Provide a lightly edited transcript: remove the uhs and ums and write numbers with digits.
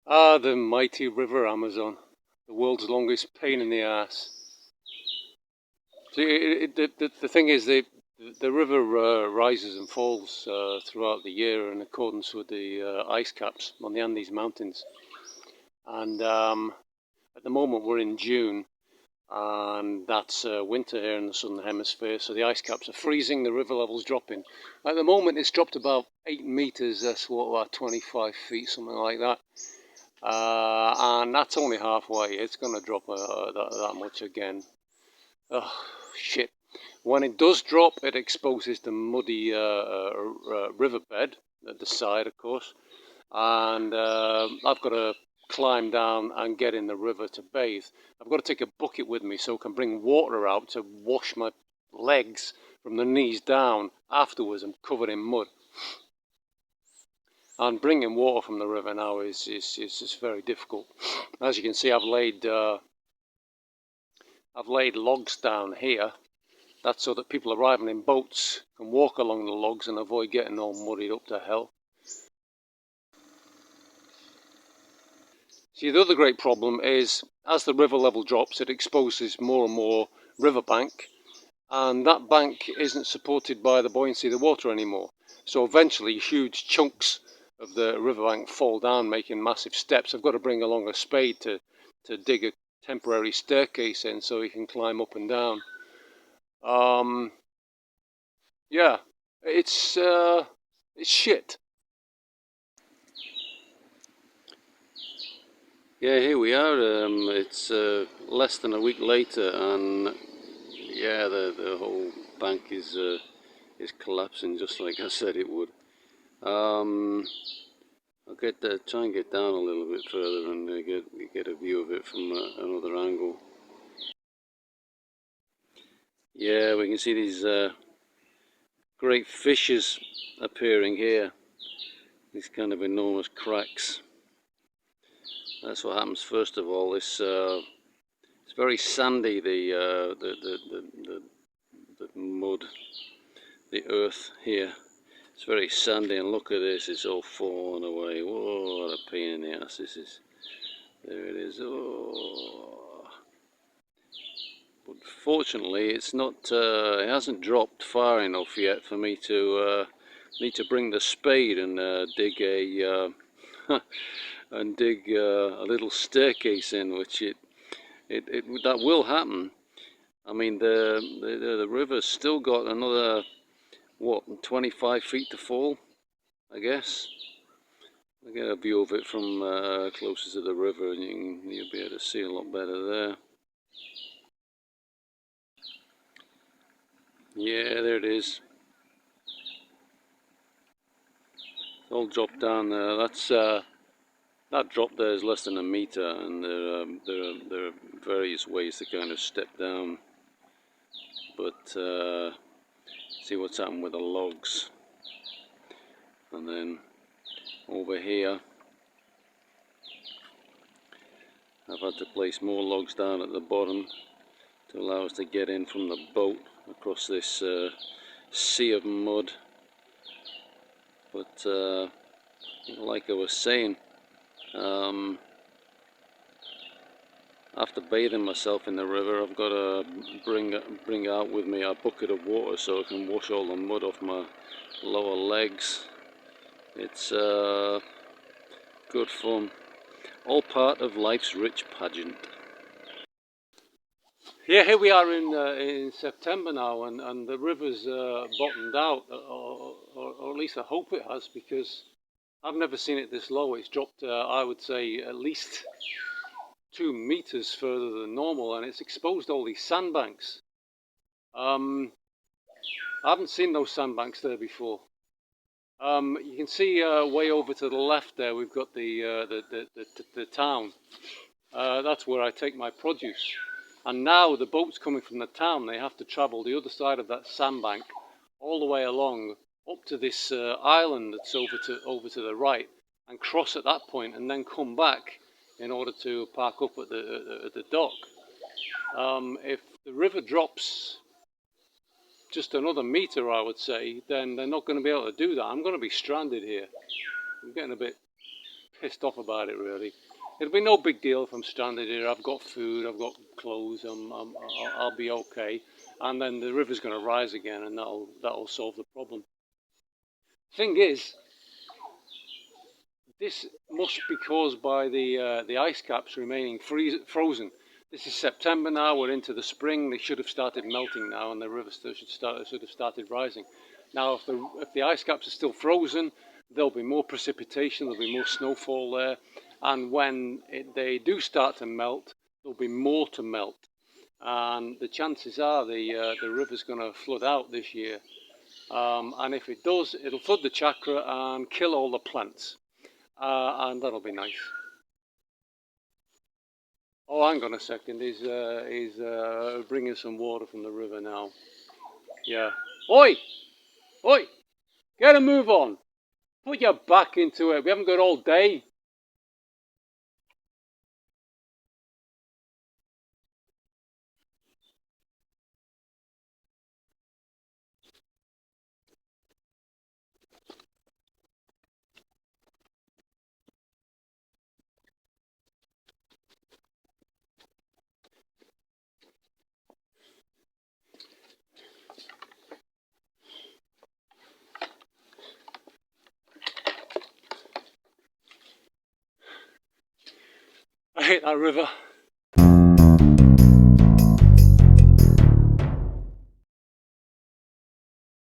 Ah, the mighty River Amazon, the world's longest pain in the ass. So the thing is, the river rises and falls throughout the year in accordance with the ice caps on the Andes Mountains. And at the moment, we're in June, and that's winter here in the southern hemisphere. So the ice caps are freezing, the river level's dropping. At the moment, it's dropped about 8 meters. That's what, about 25 feet, something like that. And that's only halfway. It's going to drop that much again. Oh, shit. When it does drop, it exposes the muddy riverbed at the side, of course. And I've got to climb down and get in the river to bathe. I've got to take a bucket with me so I can bring water out to wash my legs from the knees down. Afterwards, I'm covered in mud. And bringing water from the river now is just very difficult. As you can see, I've laid logs down here. That's so that people arriving in boats can walk along the logs and avoid getting all muddied up to hell. See, the other great problem is, as the river level drops, it exposes more and more riverbank, and that bank isn't supported by the buoyancy of the water anymore. So eventually, huge chunks of the riverbank fall down, making massive steps. I've got to bring along a spade to dig a temporary staircase in so you can climb up and down. Yeah, it's shit. Yeah, here we are. It's less than a week later, and yeah, the whole bank is collapsing, just like I said it would. I'll try and get down a little bit further and get a view of it from another angle. Yeah, we can see these great fissures appearing here. These kind of enormous cracks. That's what happens. First of all, it's very sandy. The mud, the earth here. It's very sandy, and look at this. It's all falling away. Whoa, what a pain in the ass this is. There it is. Oh. But fortunately, it's not. It hasn't dropped far enough yet for me to need to bring the spade and dig a a little staircase in, which that will happen. I mean, the river's still got another, what, 25 feet to fall, I guess. I'll get a view of it from closer to the river, and you'll be able to see a lot better there. Yeah, there it is. It's all dropped down there. That drop there is less than a meter, and there are various ways to kind of step down. But see what's happened with the logs. And then over here, I've had to place more logs down at the bottom to allow us to get in from the boat across this sea of mud. But like I was saying, after bathing myself in the river, I've got to bring out with me a bucket of water so I can wash all the mud off my lower legs. It's good fun. All part of life's rich pageant. Yeah, here we are in September now, and the river's bottomed out, or at least I hope it has, because I've never seen it this low. It's dropped, I would say, at least 2 meters further than normal, and it's exposed all these sandbanks. I haven't seen those sandbanks there before. You can see way over to the left there, we've got the town. That's where I take my produce. And now the boats coming from the town, they have to travel the other side of that sandbank all the way along up to this island that's over to the right, and cross at that point, and then come back in order to park up at the dock. If the river drops just another meter, I would say, then they're not going to be able to do that. I'm going to be stranded here. I'm getting a bit pissed off about it really. It'll be no big deal if I'm stranded here. I've got food, I've got clothes, I'll be okay. And then the river's going to rise again, and that'll solve the problem. Thing is, this must be caused by the ice caps remaining frozen. This is September now. We're into the spring. They should have started melting now, and the river should have started rising. Now, if the ice caps are still frozen, there'll be more precipitation. There'll be more snowfall there, and when they do start to melt, there'll be more to melt. And the chances are the river's going to flood out this year. And if it does, it'll flood the chakra and kill all the plants. And that'll be nice. Oh, hang on a second. He's bringing some water from the river now. Yeah. Oi! Oi! Get a move on. Put your back into it. We haven't got all day. I hate that river.